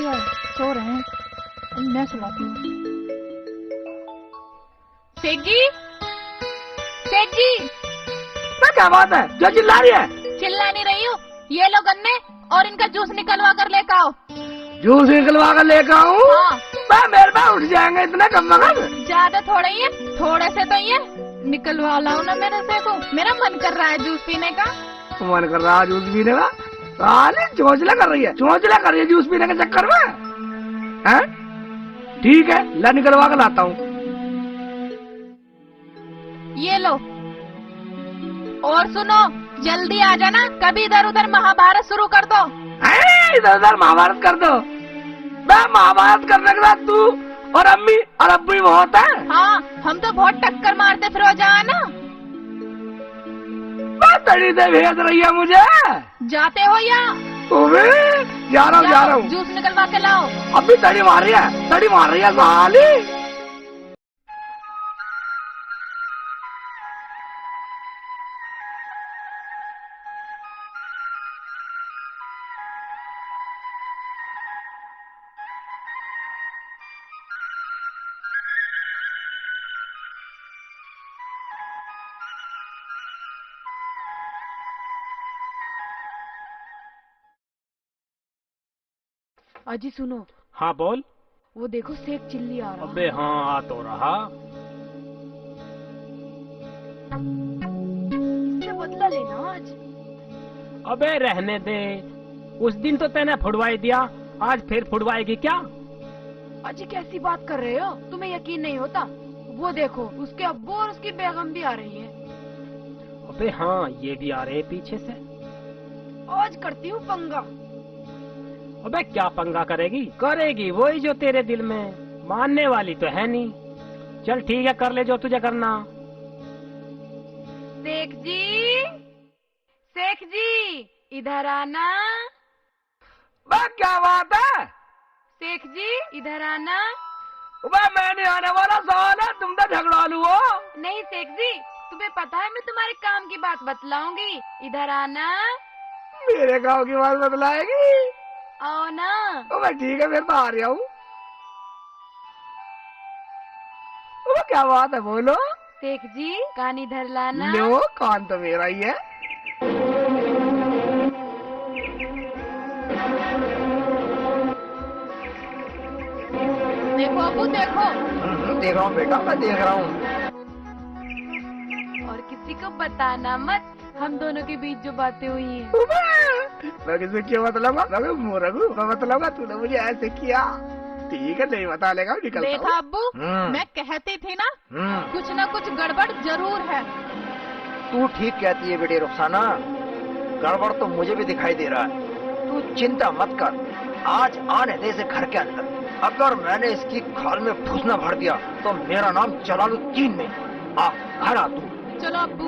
यार, सो रहे हैं। मैं सुलाती हूँ। सेठ जी, सेठ जी। क्या बात है, जो चिल्ला रही है? चिल्ला नहीं रही हूँ, ये लो गन्ने और इनका जूस निकलवा कर लेकर आओ। जूस निकलवा कर लेकर आऊँ? हाँ। मेरे पास उठ जाएंगे इतने कम वक्त। ज्यादा थोड़े ही है, थोड़े से तो ये निकलवा लाओ ना मेरे से को। मेरा मन कर रहा है जूस पीने का। मन कर रहा है जूस पीने का? साले चोंचला कर रही है, चोंचला कर रही है जूस पीने के चक्कर में। हैं? ठीक है, ला निकलवा कर लाता हूँ। ये लो, और सुनो, जल्दी आ जाना, कभी इधर उधर महाभारत शुरू कर दो। इधर उधर महाभारत कर दो? महाभारत करने के बाद तू और अम्मी और अब्बू ही बहुत है। हाँ, हम तो बहुत टक्कर मारते फिर ना। तड़ी से भेज रही है मुझे। जाते हो या? जा रहा हूँ। जूस निकलवा के लाओ। अभी तड़ी मार रही है साली। अजी सुनो। हाँ बोल। वो देखो शेख चिल्ली आ रहा। अबे हाँ, आ तो रहा। इससे बदला लेना आज। अबे रहने दे, उस दिन तो तैने फुड़वाई दिया, आज फिर फुड़वाएगी क्या? अजी कैसी बात कर रहे हो, तुम्हें यकीन नहीं होता? वो देखो, उसके अब्बू और उसकी बेगम भी आ रही है। अबे हाँ, ये भी आ रहे पीछे से। आज करती हूँ पंगा। अबे क्या पंगा करेगी वही जो तेरे दिल में, मानने वाली तो है नहीं। चल ठीक है, कर ले जो तुझे करना। शेख जी इधर आना। क्या बात है? शेख जी इधर आना। मैं नहीं आने वाला, साला तुम तो झगड़ालू हो। नहीं शेख जी, तुम्हें पता है मैं तुम्हारे काम की बात बतलाऊंगी। इधर आना। मेरे गाँव की बात बतलाएगी? आओ ना। ठीक है, फिर तो आ रहा हूँ। क्या बात है, बोलो। शेख जी कान इधर लाना। लो, कान तो मेरा ही है। देखो अबू, देखो। देख रहा हूँ बेटा, मैं देख रहा हूँ। और किसी को बताना मत, हम दोनों के बीच जो बातें हुई हैं। मैं किसी क्यों बतलाऊंगा? मैं बतलाऊंगा, तूने मुझे ऐसे किया। ठीक है, नहीं बता लेगा, निकलता हूँ। देखा अब्बू, मैं कहती थी ना, कुछ न कुछ गड़बड़ जरूर है। तू ठीक कहती है बेटी रुखसाना, गड़बड़ तो मुझे भी दिखाई दे रहा है। तू चिंता मत कर, आज आने दे इसे घर के अंदर। अगर मैंने इसकी खाल में फूसना भर दिया तो मेरा नाम जलालुद्दीन नहीं। आ घर आ तू। चलो अब्बू।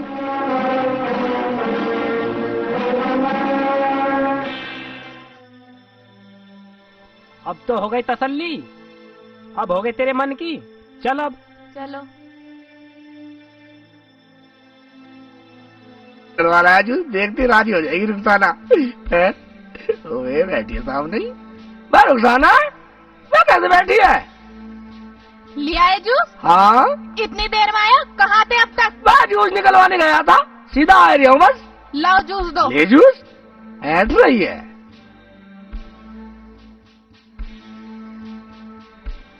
अब तो हो गई तसल्ली, अब हो गई तेरे मन की। चल अब। चलो। राजू देखती राजी हो जाएगी रुखसाना। ओए बैठी है सामने ही। मैं रुखसाना, मैं कैसे बैठी है? लिया है जूस? हाँ। इतनी देर में आया, कहाँ थे अब तक? मैं जूस निकलवाने गया था, सीधा आ रही हूँ बस। लाओ जूस दो। ले जूस? ऐड रही है।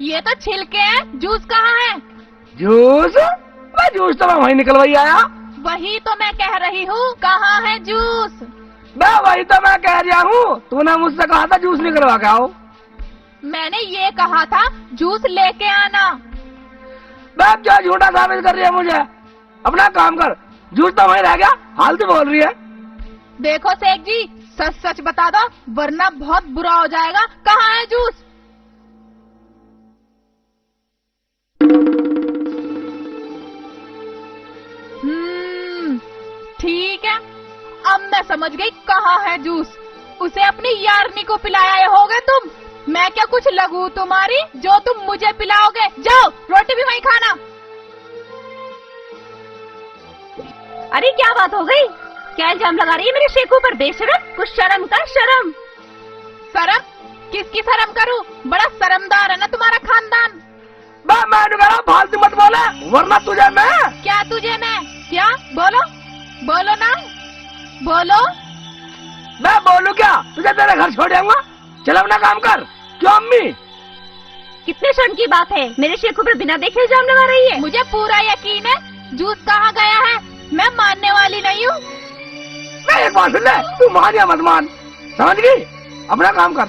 ये तो छिलके हैं, जूस कहाँ है? जूस? मैं जूस तो मैं वहीं निकलवाई आया। वही तो मैं कह रही हूँ, कहाँ है जूस? वही तो मैं कह रहा हूँ, तूने मुझसे कहा था जूस निकलवा के आओ। मैंने ये कहा था जूस लेके आना। मैं क्या झूठा साबित कर रही है मुझे? अपना काम कर, जूस तो वहीं रह गया, हाल तो बोल रही है। देखो शेख जी, सच सच बता दो, वरना बहुत बुरा हो जाएगा। कहाँ है जूस? ठीक है, अब मैं समझ गई कहाँ है जूस। उसे अपनी यारनी को पिलाया होगे तुम। मैं क्या कुछ लगू तुम्हारी जो तुम मुझे पिलाओगे? जाओ, रोटी भी वहीं खाना। अरे क्या बात हो गई? क्या इल्जाम लगा रही है मेरे शेखू पर? बेशरम, कुछ शर्म कर, शर्म। शर्म? किसकी शर्म करूं? बड़ा शर्मदार है ना तुम्हारा खानदान। मैं कह रहा हूँ फालतू मत बोले, वरना तुझे मैं। क्या तुझे मैं? क्या? बोलो बोलो ना, बोलो। मैं बोलूं क्या? तुझे तेरे घर छोड़ जाऊंगा। चल अपना काम कर। क्यों अम्मी? कितने शर्म की बात है, मेरे शेखों पर बिना देखे इल्जाम लगा रही है। मुझे पूरा यकीन है जूस कहाँ गया है, मैं मानने वाली नहीं हूँ। मैं एक बात सुन ले, तू मान या मत मान, समझ गई? अपना काम कर।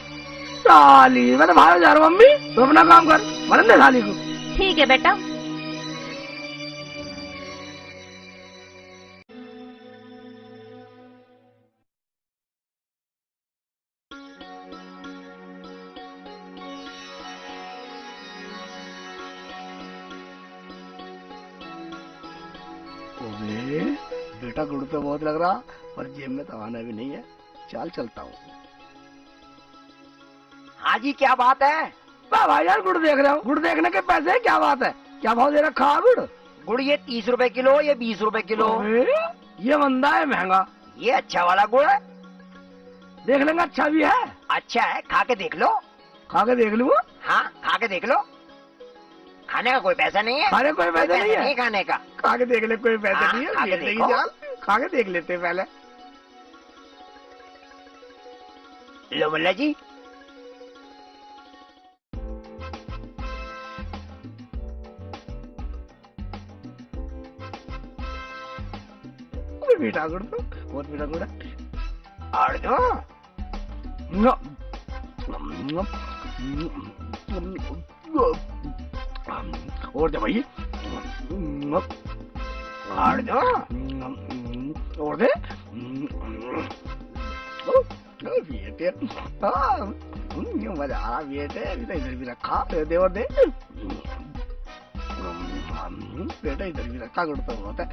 साली मैं तो बाहर जा रहा हूँ अम्मी, तू अपना काम कर, मरने साली को। ठीक है बेटा। अबे बेटा गुड़ तो बहुत लग रहा, पर जेब में तो आना भी नहीं है। चल चलता हूँ। हाँ जी, क्या बात है? भाई यार गुड़ देख रहे हो, गुड़ देखने के पैसे क्या बात है? क्या भाव दे रखा है गुड़? गुड़ ये 30 रुपए किलो, ये 20 रुपए किलो। ये मंदा है महंगा। ये अच्छा वाला गुड़ है। देख लेंगे, अच्छा भी है। अच्छा है, खा के देख लो। खा के देख लूँ? हाँ, खा के देख लो। खाने का कोई पैसा नहीं है। खाने कोई पैसा नहीं है खाने का। खा के देख ले, कोई पैसा हाँ, नहीं है। खा के बेटे की देखो। जान, खा के देख लेते हैं पहले। लो मुल्ला जी। मीठा गुड़ तो बहुत मीठा गुड़ है। और दो। और दे भाई। और दो। और दे। बेटे मजा आ रहा बेटे, इधर भी रखा दे और दे। बेटा इधर भी रखा गुड़ तो बहुत है।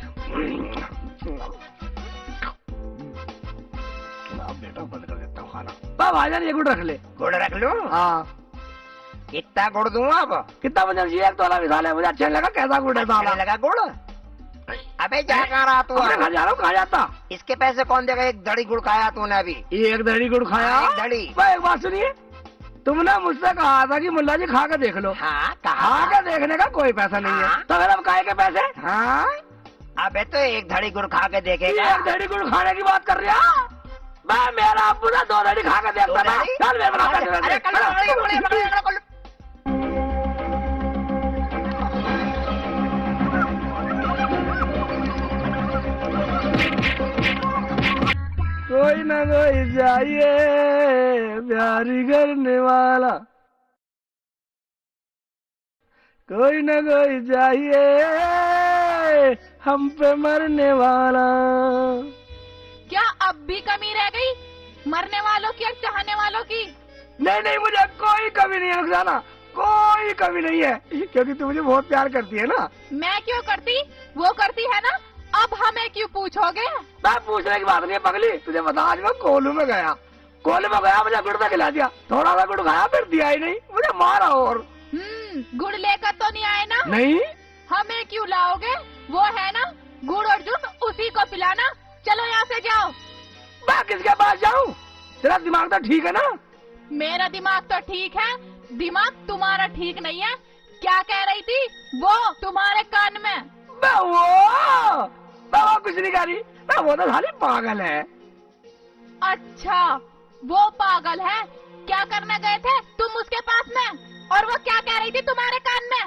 बेटा बंद कर देता हूँ खाना। भाईजान ये गुड़ रख ले। गुड़ रख लो। हाँ कितना गुड़ दूँ अब? कितना बजन चाहिए? एक तोला मिसाल है, मुझे अच्छा लगा कैसा गुड़ है साला। अच्छा लगा गुड़? अबे जा कहाँ रहा तू? अपने घर जा रहा हूँ। कहाँ जाता? इसके पैसे कौन देगा? एक धड़ी गुड़ खाया तूने अभी। एक धड़ी गुड़ खाया? एक धड़ी। एक बात सुनिए, तुमने मुझसे कहा था कि मुल्ला जी खा के देख लो। हाँ, खा कहा। के देखने का कोई पैसा नहीं है। हाँ। तो फिर अब काहे के पैसे? हाँ अबे तो एक धड़ी गुड़ खा के देखेगा। एक धड़ी गुड़ खाने की बात कर रहा? मैं मेरा अब्बू ना 2 धड़ी खा के देखता था। चल मेरे बना के अरे कल कोई ना कोई चाहिए प्यारी करने वाला, कोई ना कोई चाहिए हम पे मरने वाला। क्या अब भी कमी रह गई मरने वालों की और चाहने वालों की? नहीं, मुझे कोई कमी नहीं है रुखसाना, कोई कमी नहीं है, क्योंकि तू मुझे बहुत प्यार करती है ना। मैं क्यों करती? वो करती है ना। अब हमें क्यों पूछोगे? मैं पूछने की बात नहीं है पगली, तुझे बता आज मैं कोलू में गया, मुझे गुड़ तक खिला दिया, थोड़ा सा गुड़ खाया फिर दिया ही नहीं, मुझे मारा। और गुड़ लेकर तो नहीं आए ना? नहीं। हमें क्यों लाओगे? वो है ना गुड़ और जूस, उसी को पिलाना। चलो यहाँ से जाओ। मैं किसके पास जाऊँ? तेरा दिमाग तो ठीक है ना? मेरा दिमाग तो ठीक है, दिमाग तुम्हारा ठीक नहीं है। क्या कह रही थी वो तुम्हारे कान में? वो कुछ नहीं कह रही, वो तो साली पागल है। अच्छा, वो पागल है। क्या करने गए थे तुम उसके पास में? और वो क्या कह रही थी तुम्हारे कान में?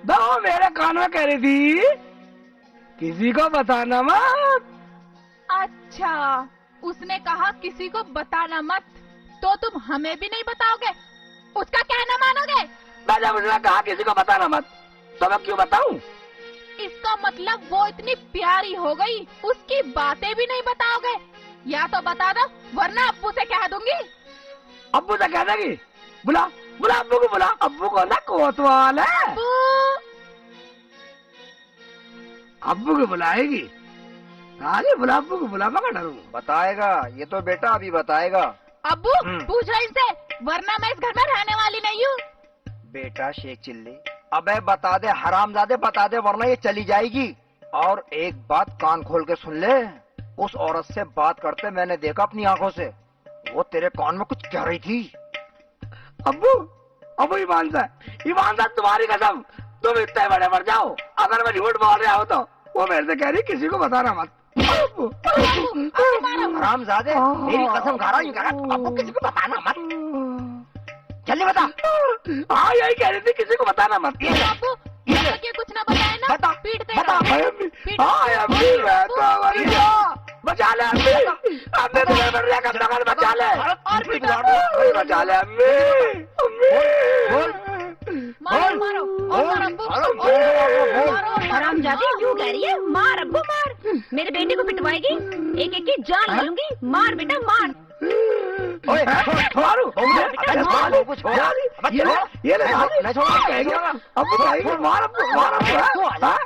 वो मेरे कान में कह रही थी किसी को बताना मत। अच्छा, उसने कहा किसी को बताना मत, तो तुम हमें भी नहीं बताओगे? उसका कहना मानोगे? जब उसने कहा किसी को बताना मत, तो मैं क्यों बताऊं? इसका मतलब वो इतनी प्यारी हो गई, उसकी बातें भी नहीं बताओगे? या तो बता दो, वरना अब्बू से कह दूंगी। अब्बू से कह देगी? बुला अब्बू को, बुला अब्बू को ना कोतवाल है। अब्बू को बुलाएगी? आगे बुला अब्बू को, बुला, मैं डरूं। बताएगा, ये तो बेटा अभी बताएगा। अब्बू पूछो इनसे, वरना मैं इस घर में रहने वाली नहीं हूँ। बेटा शेख चिल्ली, अबे बता दे हरामजादे, बता दे वरना ये चली जाएगी। और एक बात कान खोल के सुन ले, उस औरत से बात करते मैंने देखा अपनी आंखों से, वो तेरे कान में कुछ कह रही थी। अब्बू अब्बू ईमान से तुम्हारी कसम, तुम इतने बड़े मर जाओ, अगर मैं झूठ बोल रहा हूँ तो वो मेरे से कह रही किसी को बताना मत। हरामजादे, मेरी कसम खा रहा हूँ, अब्बू किसी को बताना मत। जल्दी बता। हाँ यही कह रही थी, किसी को बताना मत। ये कुछ ना बताए ना, बता, पीट बता। देगा। हाँ अम्मी मैं तो मर गया, बचा ले अम्मी, अम्मी तुम्हें मर रहा कब तक, बचा ले और भी बचा ले अम्मी, अम्मी बोल मारो मारो और मारो अब्बू, मारो। हरामजादी यूं कह रही है, मार अब्बू मार। मेरे बेटे को पिटवाएगी, एक एक की जान ले लूंगी। मार बेटा मार। ओए मारू ये ले मैं छोड़ा अब्बू कहेंगे मार अब्बू मार अब्बू मार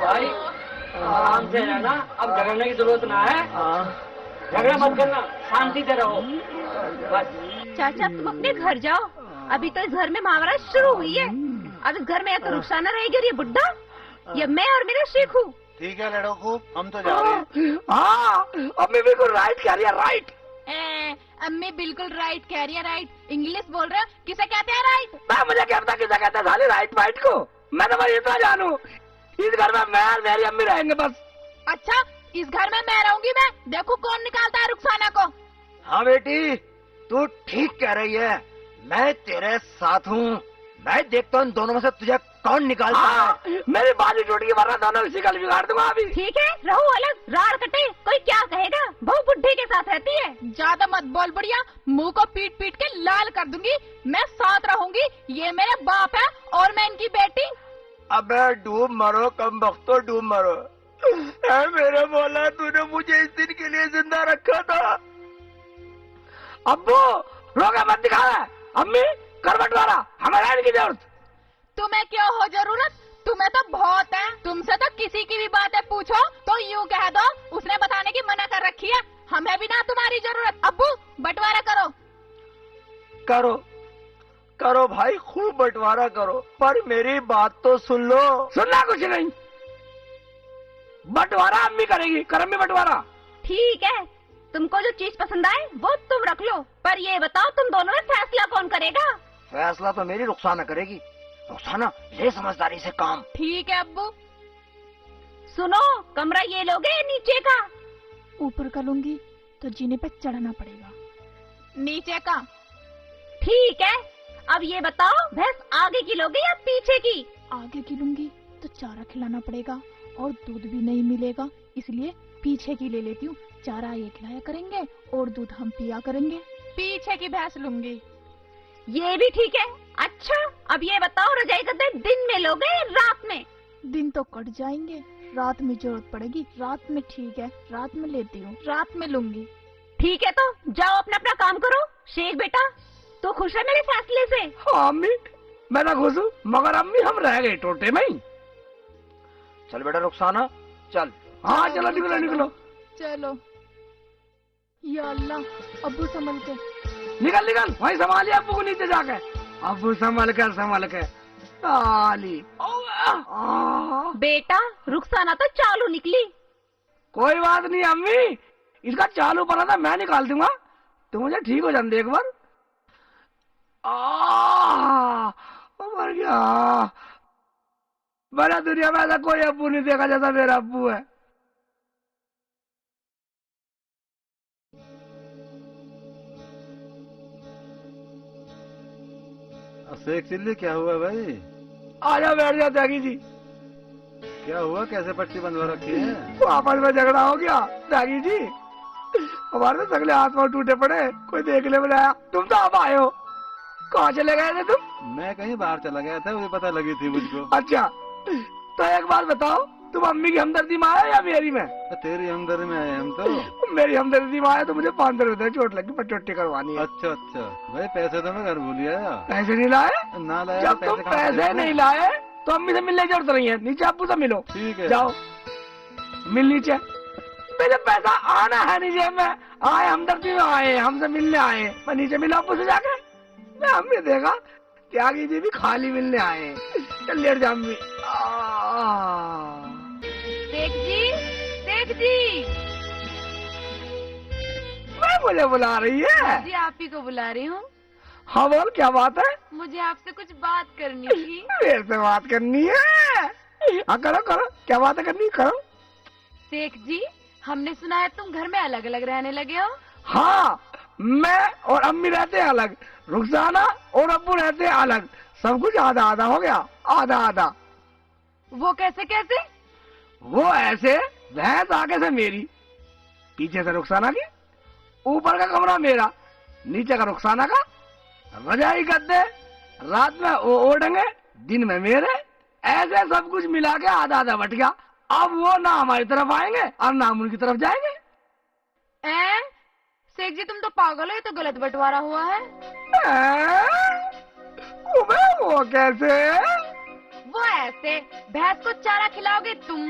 भाई आराम से रहना, अब झगड़ने की जरूरत ना है, झगड़ा मत करना, शांति से रहो बस। चाचा तुम अपने घर जाओ, अभी तो इस घर में महावरा शुरू हुई है। अब इस घर में या तो रुखसाना रहेगी और ये बुड्ढा, या मैं और मेरा शेखू। ठीक है लड़ो खूब, हम तो जा रहे हैं। हाँ अम्मी बिल्कुल राइट कह रही है, राइट। अम्मी बिल्कुल राइट कह रही है, राइट। इंग्लिश बोल रहे हो, किसे कहते हैं राइट? मैं मुझे क्या पता किसे कहता है साले राइट वाइट को, मैं तो बस इतना जानू इस घर में मैं और मेरी अम्मी रहेंगे बस। अच्छा इस घर में मैं रहूंगी, मैं देखो कौन निकालता है रुखसाना को। हाँ बेटी तू ठीक कह रही है, मैं तेरे साथ हूँ। मैं देखता हूँ दोनों में से तुझे कौन निकालता है। मेरी बाली टूट के वरना दोनों इसी कल बिगाड़ दूंगा अभी। ठीक है रहो अलग, राड़ कटे, कोई क्या कहेगा, बहू बुड्ढे के साथ रहती है। ज्यादा मत बोल बढ़िया, मुंह को पीट पीट के लाल कर दूंगी। मैं साथ रहूंगी, ये मेरे बाप है और मैं इनकी बेटी। अबे डूब मरो कम बख्तो, डूब मरो। ऐ मेरे मौला तूने मुझे इस दिन के लिए जिंदा रखा था। अब्बू रोका मत दिखा रहा है, अम्मी कर बंटवारा, हमें रहने की जरूरत। तुम्हें क्यों हो जरूरत, तुम्हें तो बहुत है। तुमसे तो किसी की भी बातें पूछो तो यूं कह दो उसने बताने की मना कर रखी है। हमें भी ना तुम्हारी जरूरत। अब्बू बंटवारा करो। करो करो भाई, खूब बंटवारा करो, पर मेरी बात तो सुन लो। सुनना कुछ नहीं, बंटवारा अम्मी करेगी, कर अम्मी बंटवारा। ठीक है तुमको जो चीज पसंद आए वो तुम रख लो, पर ये बताओ तुम दोनों में फैसला कौन करेगा? फैसला तो मेरी रुखसाना करेगी। रुखसाना ले समझदारी से काम। ठीक है अब्बू। सुनो कमरा ये लोगे नीचे का? ऊपर का लूंगी तो जीने पे चढ़ना पड़ेगा। नीचे का। ठीक है अब ये बताओ भैंस आगे की लोगे या पीछे की? आगे की लूंगी तो चारा खिलाना पड़ेगा और दूध भी नहीं मिलेगा, इसलिए पीछे की ले लेती हूँ। चारा ये खिलाया करेंगे और दूध हम पिया करेंगे। पीछे की भैंस लूंगी। ये भी ठीक है। अच्छा अब ये बताओ रजाई गद्दे दिन में लोगे या रात में? दिन तो कट जाएंगे, रात में जरूरत पड़ेगी। रात में ठीक है, रात में लेती हूँ, रात में लूंगी। ठीक है तो जाओ अपना अपना काम करो। शेख बेटा तो खुश है मेरे फैसले से? हाँ अम्मी मैं ना खुश हूँ, मगर अम्मी हम रह गए टोटे में ही। चल बेटा रुखसाना चल। हाँ चलो निकलो निकलो। चलो या अल्लाह, अब्बू संभल के। निकल निकल, वहीं संभालिए अब्बू को नीचे जाके। अब्बू संभल कर साली। बेटा रुखसाना तो चालू निकली। कोई बात नहीं अम्मी, इसका चालू पड़ा था मैं निकाल दूंगा, तो मुझे ठीक हो जाने एक बार। मर गया। बड़ा दुनिया में ऐसा कोई अब्बू नहीं देखा जैसा मेरा अब्बू है। शेख चिल्ली क्या हुआ भाई? आजा बैठ जाओ त्यागी जी। क्या हुआ, कैसे पट्टी बंधवा रखी है? आपस में झगड़ा हो गया त्यागी जी, हमारे तो सगले हाथ पांव टूटे पड़े, कोई देखने बुलाया, तुम तो आप आए हो। कहाँ चले गए थे तुम? मैं कहीं बाहर चला गया था, मुझे पता लगी थी मुझको। अच्छा तो एक बात बताओ, तुम अम्मी की हमदर्दी में आए या मेरी में? तेरी हमदर्दी में आए हम तो। मेरी हमदर्दी में आए तो मुझे 500 रुपए चोट लगी, पट्टी करवानी है। अच्छा अच्छा भाई, पैसे तो मैं घर भूल आया। पैसे नहीं लाए? ना लाया। जब तुम पैसे नहीं लाए तो अम्मी से मिलने की जरूरत नहीं है, नीचे अब्बू से मिलो। ठीक है जाओ मिल नीचे। मेरे पैसा आना है नीचे में, आए हमदर्दी में आए, हमसे मिलने आए, मैं नीचे मिला अब्बू से जाकर। मैं अम्मी देखा त्यागी जी भी खाली मिलने आए। चल लेट जा अम्मी। शेख जी मैं मुझे बुला रही है? जी आप ही को बुला रही हूँ। हाँ बोल क्या बात है? मुझे आपसे कुछ बात करनी थी। मेरे से बात करनी है? हाँ करो करो, क्या बात है करनी, करो। शेख जी हमने सुना है तुम घर में अलग अलग रहने लगे हो। हाँ मैं और अम्मी रहते हैं अलग, रुखसाना और अब्बू रहते हैं अलग, सब कुछ आधा आधा हो गया, आधा आधा। वो कैसे कैसे? वो ऐसे, भैंस आगे से मेरी, पीछे से रुखसाना की, ऊपर का कमरा मेरा, नीचे का रुखसाना का, रजाई गद्दे, रात में वो ओढ़ेंगे, दिन में मेरे, ऐसे सब कुछ मिला के आधा आधा बट गया। अब वो ना हमारी तरफ आएंगे और ना हम उनकी तरफ जाएंगे। शेख जी तुम तो पागल हो, ये तो गलत बंटवारा हुआ है। वो कैसे? वो ऐसे, भैंस को चारा खिलाओगे तुम,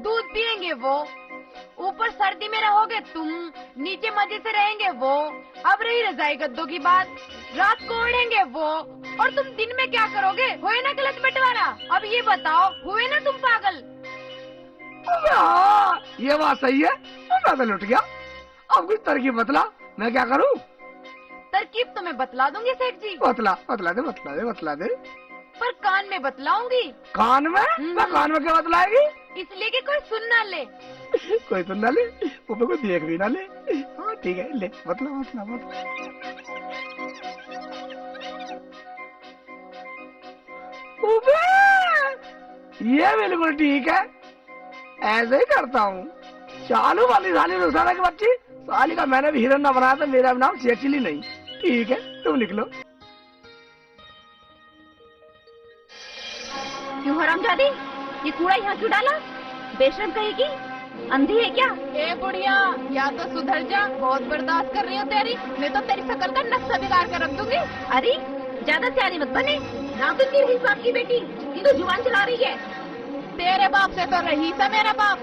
दूध पियेंगे वो, ऊपर सर्दी में रहोगे तुम, नीचे मजे से रहेंगे वो। अब रही रजाई गद्दों की बात, रात को ओढ़ेंगे वो, और तुम दिन में क्या करोगे? हुए ना गलत बंटवारा? अब ये बताओ, हुए ना तुम पागल? हाँ, ये बात सही है, मैं तो लुट गया। अब कुछ तरकीब बतला, मैं क्या करूं? तरकीब तो मैं बतला दूंगी शेख जी। बतला दे। पर कान में बतलाऊंगी। कान में? मैं कान में क्या बतलाएगी? इसलिए कि कोई सुन ना ले। कोई सुन ना ले, ऊपर कोई देख भी ना ले। हाँ ठीक है, ले बतला। ये बिल्कुल ठीक है, ऐसे ही करता हूँ। चालू वाली साली रुखसाना की बच्ची, साली का मैंने भी हिरन ना बनाया था, मेरा नाम शेख चिल्ली नहीं। ठीक है तुम निकलो। क्यों हरामजादी, ये कूड़ा यहाँ क्यों डाला? बेशरम कहेगी, अंधी है क्या? ए बुढ़िया, या तो सुधर जा, बहुत बर्दाश्त कर रही हो तेरी, मैं तो तेरी शकल का नक्शा बिगाड़ कर रख दूंगी। अरे ज्यादा सियानी मत बने, ना तो तेरी रईस बाप की बेटी, ये तो जुबान चला रही है। तेरे बाप से तो रईस है मेरा बाप।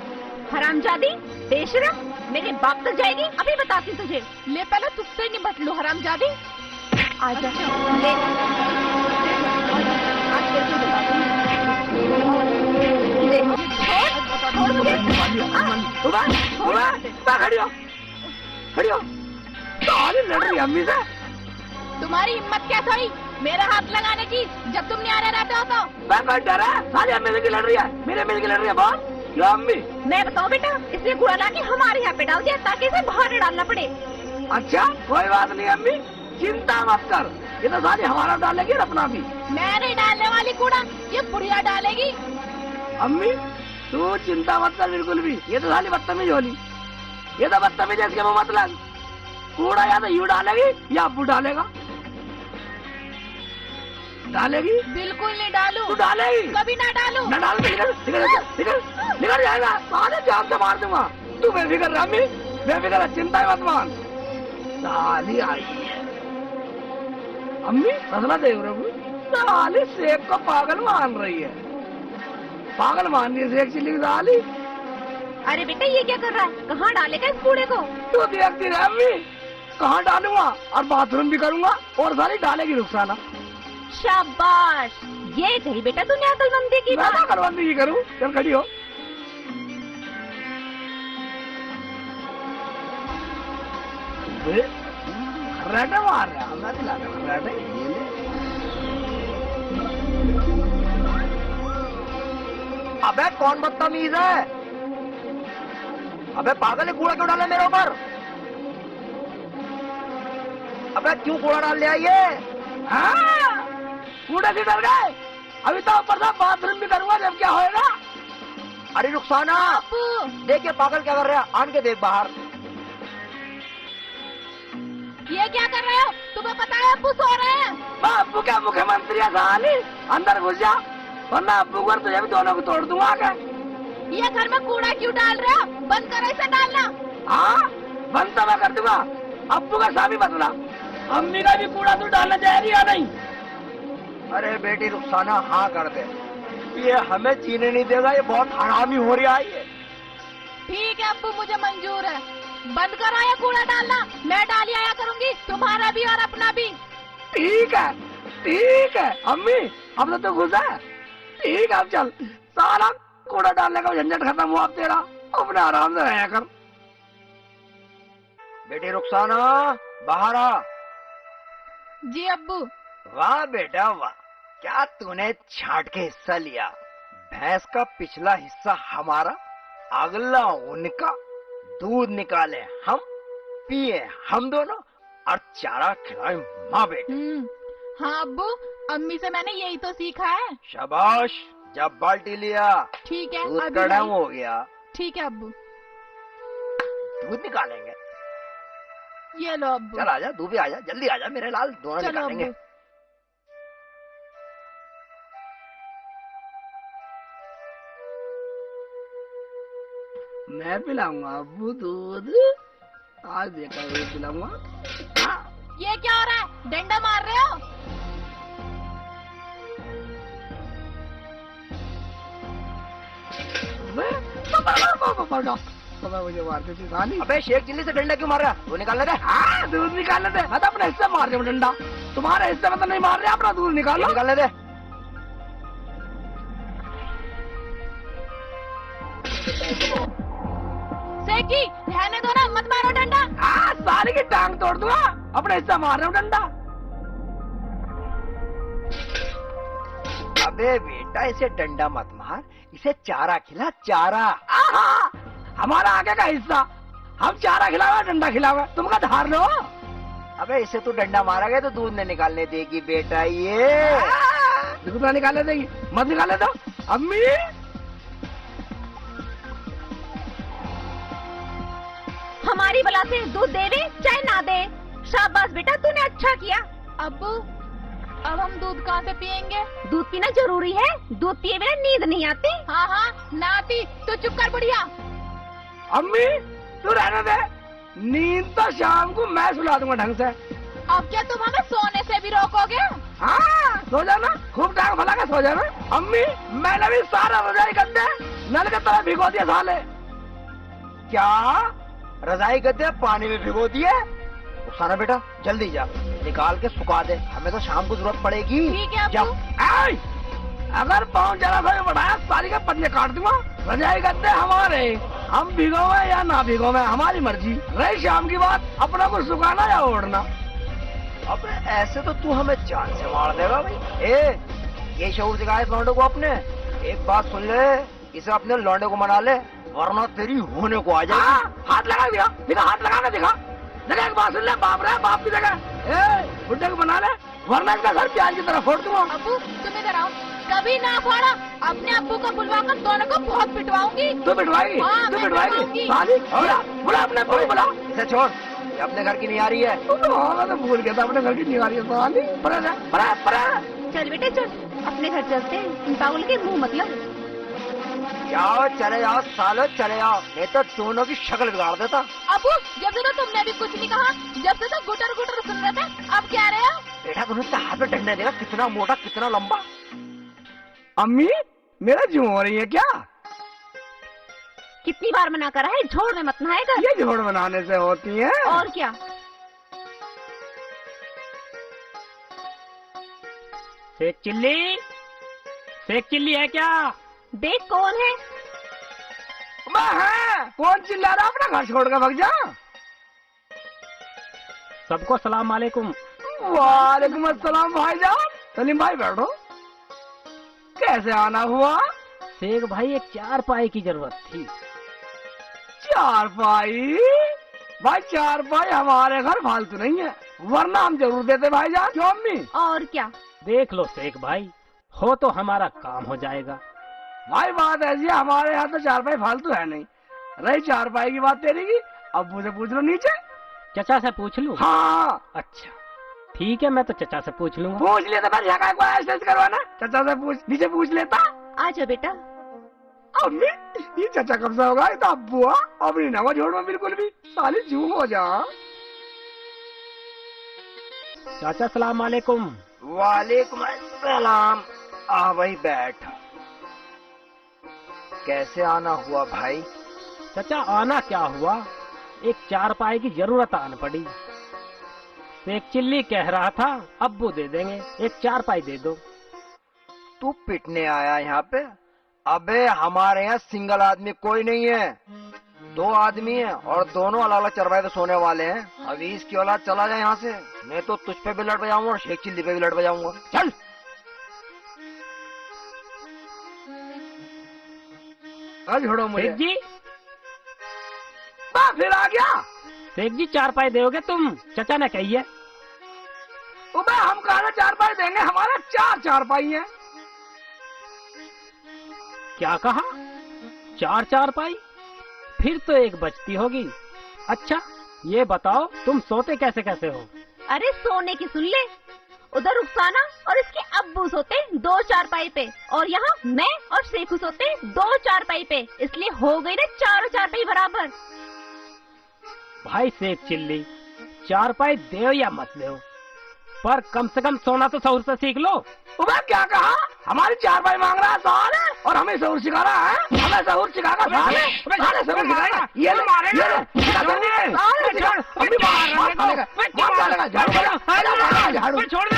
हरामजादी, बेशरम, मेरे बाप तक जाएगी, अभी बताती तुझे। ले पहले तुझसे निपट लूं हरामजादी। आजा ले, आज तेरे को बताती हूँ। ले, छोड़ मुझे। खड़ी हो। साली लड़ रही अम्मी से। तुम्हारी हिम्मत कैसे हुई मेरा हाथ लगाने की, जब तुम न्यारे रहते हो तो? मैं कोई डर है? साली अम्मी से लड़ रही है, मेरे मिल के लड़ रही है। बोल क्यों अम्मी? मैं बताऊँ बेटा, इसने कूड़ा ला के हमारे यहाँ पे डाल दिया ताकि इसे बाहर न डालना पड़े। अच्छा कोई बात नहीं अम्मी, चिंता मत कर, ये तो साली हमारा डालेगी और अपना भी। मैं नहीं डालने वाली कूड़ा, ये बुढ़िया डालेगी। अम्मी तू चिंता मत कर बिल्कुल भी, ये तो साली बदतमीज होली, ये तो बदतमीज है, इसके मुँह मत लग। कूड़ा या तो यू डालेगी या अब्बू डालेगा। डालेगी? बिल्कुल नहीं डालू। तू डालेगी? कभी ना डालू। न डाल, निकल जाएगा, साले जान से मार दूंगा। तू बेफिक्र रह अम्मी, बेफिक्र, चिंता मत मान। साली आई है अम्मी, फसला दे रघु, साली शेख को पागल मान रही है, पागल मान रही है शेख चिल्ली की साली। अरे बेटा ये क्या कर रहा है, कहाँ डालेगा इस कूड़े को? तू देखती रह अम्मी, कहाँ डालूंगा, और बाथरूम भी करूंगा, और साली डालेगी रुखसाना। शाबाश, ये कही बेटा तूने अकलमंदी की मैं बात। अकलमंदी की करूँ? चल खड़ी हो। खर्राटे मार रहा है, मैं दिला रहा खर्राटे। ये ले। अबे कौन बदतमीज है? अबे पागल है, कूड़ा क्यों डाला मेरे ऊपर? अबे क्यों कूड़ा डाल लिया ये? हाँ, कूड़े से डर गए? अभी तो ऊपर से बाथरूम भी करूंगा, जब क्या होएगा? अरे रुखसाना, अब्बू, देख ये पागल क्या कर रहा है, आन के देख बाहर। ये क्या कर रहे हो? तुम्हें पता है अब्बू सो रहे हैं। अब्बू क्या मुख्यमंत्री है साली? अंदर घुस जा, वरना अब्बू को तुझे भी दोनों को तोड़ दूंगा आके। ये घर में कूड़ा क्यों डाल रहे हो? बंद करो इसे डालना। हाँ, बंद तो मैं कर दूंगा। अब्बू का सामी बदला, अम्मी का भी कूड़ा तू डालना चाहेगी या नहीं? अरे बेटी रुखसाना, हाँ कर दे, ये हमें जीने नहीं देगा, ये बहुत हरामी हो रहा है ये। ठीक है अब्बू, मुझे मंजूर है। बंद करो ये कूड़ा डालना, मैं डाली आया करूंगी, तुम्हारा भी और अपना भी। ठीक है, ठीक है अम्मी, अब तो तू खुश है? ठीक है, अब चल, सारा कूड़ा डालने का झंझट खत्म हुआ अब तेरा, अपने आराम से रहा कर। बेटी रुखसाना, बाहर आ। जी अब्बू। वाह बेटा वाह, क्या तूने छाट के हिस्सा लिया। भैंस का पिछला हिस्सा हमारा, अगला उनका। दूध निकाले हम, पिए हम दोनों, और चारा खिलाए माँ बेटे। हाँ अब्बू, अम्मी से मैंने यही तो सीखा है। शाबाश, जब बाल्टी लिया ठीक है, दूध अभी कड़म नहीं। हो गया। ठीक है अब्बू। दूध निकालेंगे, ये लो अब्बू। चल आजा, तू भी आजा, जल्दी आजा मेरे लाल, दोनों चलो निकालेंगे। अब्बू। मैं पिलाऊंगा अब्बू दूध, आज देखा ये पिलाऊंगा। हाँ, ये क्या हो रहा है? डंडा मार रहे हो? तो मैं मुझे मारती थी साली। अबे शेख चिल्ली से डंडा क्यों मार रहा है? वो निकालने दे। हाँ, दूध निकालने दे, मैं तो अपने हिस्से मार रहा हूँ डंडा, तुम्हारे हिस्से में तो नहीं मार रहे, अपना दूध निकालो। निकालने दे। सेठी, रहने दो ना, मत मारो डंडा। हाँ, साली की टांग तोड़ दूंगा, अपने हिस्से मार रहा हूँ डंडा। अबे बेटा, इसे डंडा मत मार, इसे चारा खिला, चारा। आहा, हमारा आगे का हिस्सा, हम चारा खिलावे डंडा खिलावे, तुम का धार लो। अबे इसे तू डंडा मारेगा तो दूध नहीं निकालने देगी बेटा ये। दूध ना निकालने देगी, मत निकाले दो अम्मी। हमारी बला से दूध देवे चाहे ना दे। शाबाश बेटा, तूने अच्छा किया। अब्बू, अब हम दूध कहाँ से पियेंगे? दूध पीना जरूरी है, दूध पिए बिना नींद नहीं आती। हाँ हाँ, ना आती तो चुप कर बुढ़िया। अम्मी तू रहने दे, नींद तो शाम को मैं सुला दूंगा ढंग से। अब क्या तुम हमें सोने से भी रोकोगे? हाँ, सो जाना, खूब टांग फैला के सो जाना। अम्मी, मैंने भी सारा रजाई गद्दे नल के तरह भिगो दिया साले। क्या रजाई गद्दे पानी में भिगो दिए? रुखसाना बेटा जल्दी जा, निकाल के सुखा दे, हमें तो शाम को जरूरत पड़ेगी। ठीक है जा। अब्बू। अगर पाँव जरा सा भी बढ़ाया सारी के पल्ले काट दूंगा। रजाई गद्दे हमारे, हम भिगोवे या ना भिगोवे हमारी मर्जी। रही शाम की बात, अपना को सुखाना या ओढ़ना। अबे ऐसे तो तू हमें जान से मार देगा भाई। ए, ये शऊर सिखाए लौंडे को अपने। एक बात सुन ले, इसे अपने लौंडे को मना ले, वरना तेरी होने को आ जाएगी। हाँ, हाथ लगा दिया, दिखा हाथ लगा के दिखा। देखा एक बात सुन ले, बाप रे बाप की जगह बुड्ढे को बना ले, वरना इसका सर प्याज की तरह फोड़ दूंगा। अब्बू तुम इधर आओ, कभी ना फोड़ा, अपने अब्बू को बुलवाकर दोनों को बहुत पिटवाऊंगी। तू पिटवाएगी? हाँ, तू मैं पिटवाएगी? पिटवाऊंगी। साली, बुला बुला अपने अब्बू को बुला। इसे छोड़, ये अपने घर की नहीं आ रही है। मैं तो भूल गया था अपने घर की निगारी है साली। परा जा, परा परा। चल बेटे चल, अपने घर चलते हैं, इन पागल के मुंह मतलब। जाओ चले जाओ सालो, चले जाओ, नहीं तो दोनों की शक्ल बिगाड़ देता। अब्बू, जब से तो तुमने भी कुछ नहीं कहा, जब से तो गुटर गुटर सुन रहे थे, अब क्या रहे हो? बेटा तुमने इसका हाथ में डंडा देगा, कितना मोटा कितना लंबा। अम्मी, मेरा जूं हो रही है क्या? कितनी बार मना करा है, झोड़ में मत नहाएगा। ये जोड़ बनाने से होती है। और क्या। शेख चिल्ली है क्या? देख कौन है। मैं है। कौन चिल्ला रहा? अपना घर छोड़ कर भाग जा। सबको सलाम वालेकुम। वालेकुम अस्सलाम भाईजान। सलीम भाई बैठो। कैसे आना हुआ? शेख भाई एक 4 पाई की जरूरत थी। 4 पाई? भाई 4 पाई हमारे घर फालतू नहीं है, वरना हम जरूर देते भाईजान। क्यों अम्मी? और क्या। देख लो शेख भाई, हो तो हमारा काम हो जाएगा। भाई बात ऐसी है, हमारे यहाँ तो 4 पाई फालतू है नहीं। रही 4 पाई की बात तेरी की, अब मुझे पूछ लो नीचे। चचा से पूछ लूं? हाँ अच्छा ठीक है, मैं तो चचा से पूछ लूंगा। पूछ लेता था, यहाँ को ऐसे करवाना। चचा से पूछ, नीचे पूछ लेता। आजा बेटा। अम्मी ये चचा कब से होगा? ये तो अब्बू अपनी नवा जोड़ में बिल्कुल भी साली झूम हो जा। चाचा सलाम वालेकुम। वालेकुम अस्सलाम। आ भाई बैठ। कैसे आना हुआ भाई? चचा आना क्या हुआ, एक 4 पाई की जरूरत आन पड़ी। शेख चिल्ली कह रहा था अब्बू दे देंगे, एक 4 पाई दे दो। तू पिटने आया यहाँ पे? अबे हमारे यहाँ सिंगल आदमी कोई नहीं है, 2 आदमी हैं और दोनों अलग अलग चरवाए पे सोने वाले हैं। अभी इसकी औलाद चला जाए यहाँ से, मैं तो तुझ पे भी लड़ बजाऊंगा और शेख चिल्ली पे भी लड़ बजाऊंगा। चल। आज छोड़ो मुझे। शेख जी, फिर आ गया। शेख जी 4 पाई दोगे तुम? चचा ने कही है। उबे हम कहा 4 पाई देंगे, हमारा 4 पाई है। क्या कहा? 4 पाई? फिर तो एक बचती होगी। अच्छा ये बताओ तुम सोते कैसे कैसे हो? अरे सोने की सुन ले, उधर रुखसाना और इसके अब्बू सोते 2 4 पे, और यहाँ मैं और शेखू सोते 2 4 पे, इसलिए हो गई ना 4 4 बराबर। भाई शेख चिल्ली, 4 पाई दे या मत दो, पर कम से कम सोना तो शौर से सीख लो। उबे क्या कहा? हमारी 4 पाई मांग रहा है साल है और हमें शौर सिखा रहा है। हमें शौर सिखाएगा साल है, साल है शौर सिखाएगा। ये ले, ये ले, सिखा दो नहीं। साल है सिखा। अभी मार डालेगा, मार डालेगा, झाड़ू बजा, झाड़ू छोड़ दे।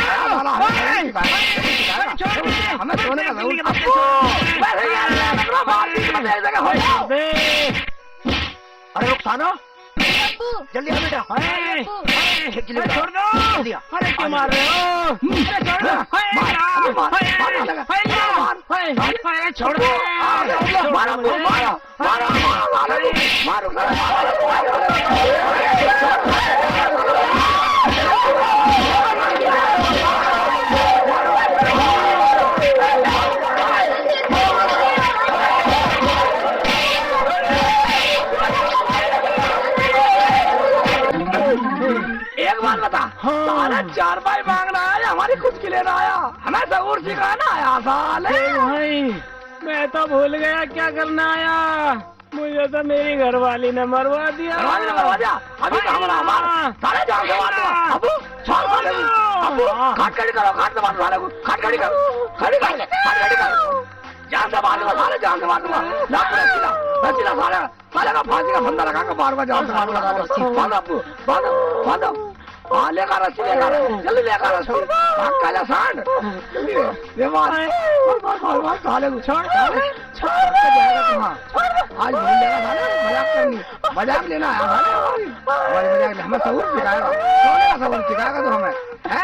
हमें सोने का शौर। अरे यार मार दी मत ऐसा क्या हो जाए। अरे रुखसाना अब्बू जल्दी आ बेटा। छोड़ दो। अरे क्यों मार रहे हो? छोड़ दो। एक बात बता, साला 4 पाई मांगना आया, हमारी खुद की लेना आया, हमें शऊर सिखाना आया साले। भाई मैं तो भूल गया क्या करना आया, मुझे तो मेरी घरवाली ने मरवा दिया। घरवाली ने मरवा दिया? अभी तो हमारा हमारा साले जान से मार दूंगा। अबू छोड़ साले को, अबू खाट खड़ी करो, खाट से मार साले को, खाट खड़ी करो, खड़ी करो, जान से मार दूंगा साले, जान से मार दूंगा। रसीला साले साले का फांसी का फंदा लगा कर मारूंगा, जान से मारूंगा। बांधो अबू, बांधो बांधो। हाँ लेकर रस्सी, लेकर जल्दी लेकर रस्सी, भाग काला सांड ये मार साले को। छोड़ जाएगा तुम्हारा, आज भूल जाएगा साले। मजाक करनी, मजाक लेना है साले, हमारी मजाक हमें सबूत सिखाएगा, सोने का सबूत सिखाएगा तो हमें है।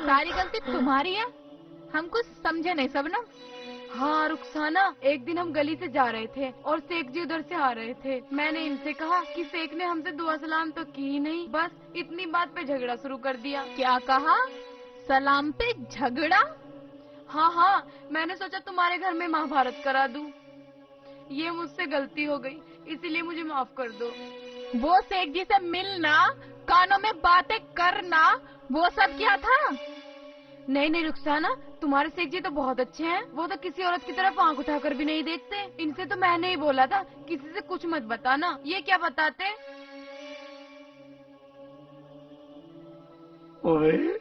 सारी गलती तुम्हारी है, हम कुछ समझे नहीं सबनम। हाँ रुखसाना, एक दिन हम गली से जा रहे थे और शेख जी उधर से आ रहे थे। मैंने इनसे कहा कि शेख ने हमसे दुआ सलाम तो की ही नहीं, बस इतनी बात पे झगड़ा शुरू कर दिया। क्या कहा? सलाम पे झगड़ा? हाँ हाँ, मैंने सोचा तुम्हारे घर में महाभारत करा दूं। ये मुझसे गलती हो गई, इसीलिए मुझे माफ कर दो। वो शेख जी से मिलना, कानों में बातें करना, वो सब क्या था? नहीं नहीं रुखसाना, तुम्हारे शेख जी तो बहुत अच्छे हैं। वो तो किसी औरत की तरफ आंख उठाकर भी नहीं देखते। इनसे तो मैंने ही बोला था किसी से कुछ मत बताना, ये क्या बताते। ओए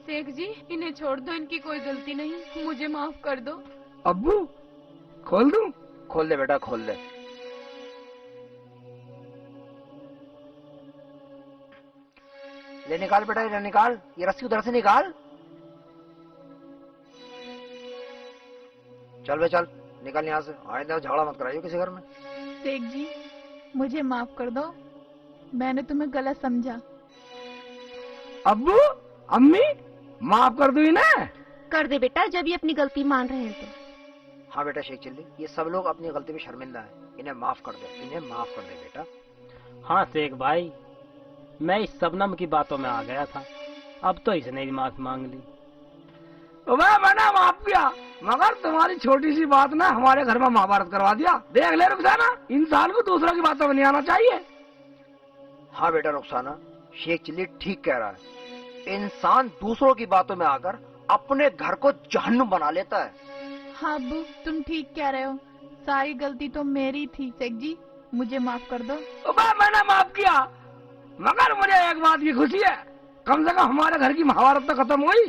शेख जी, इन्हें छोड़ दो, इनकी कोई गलती नहीं, मुझे माफ कर दो। अब्बू खोल दूं? खोल दे बेटा, खोल दे। ले निकाल बेटा, ये निकाल, ये रस्सी उधर से निकाल। चल बे चल, निकल यहाँ से। आइंदा झगड़ा मत कराइयो किसी घर में। शेख जी, मुझे माफ कर दो, मैंने तुम्हें गलत समझा। अब्बू अम्मी माफ कर दो इन्हें। कर दे बेटा, जब ये अपनी गलती मान रहे हैं तो। हाँ बेटा शेख चिल्ली, ये सब लोग अपनी गलती पे शर्मिंदा है, इन्हें माफ कर दे, इन्हें माफ कर दे बेटा। हाँ शेख भाई, मैं इस शबनम की बातों में आ गया था, अब तो इसने ही माफी मांग ली। मैंने माफ किया, मगर तुम्हारी छोटी सी बात ने हमारे घर में महाभारत करवा दिया। देख ले रुखसाना, इंसान को दूसरों की बातों में नहीं आना चाहिए। हाँ बेटा रुखसाना, शेख चिल्ली ठीक कह रहा है। इंसान दूसरों की बातों में आकर अपने घर को जहन्नुम बना लेता है। हाँ अब्बू, तुम ठीक कह रहे हो, सारी गलती तो मेरी थी। शेख जी, मुझे माफ कर दो। मैंने माफ किया, मगर मुझे एक बात की खुशी है, कम से कम हमारे घर की महाभारत तो खत्म हुई।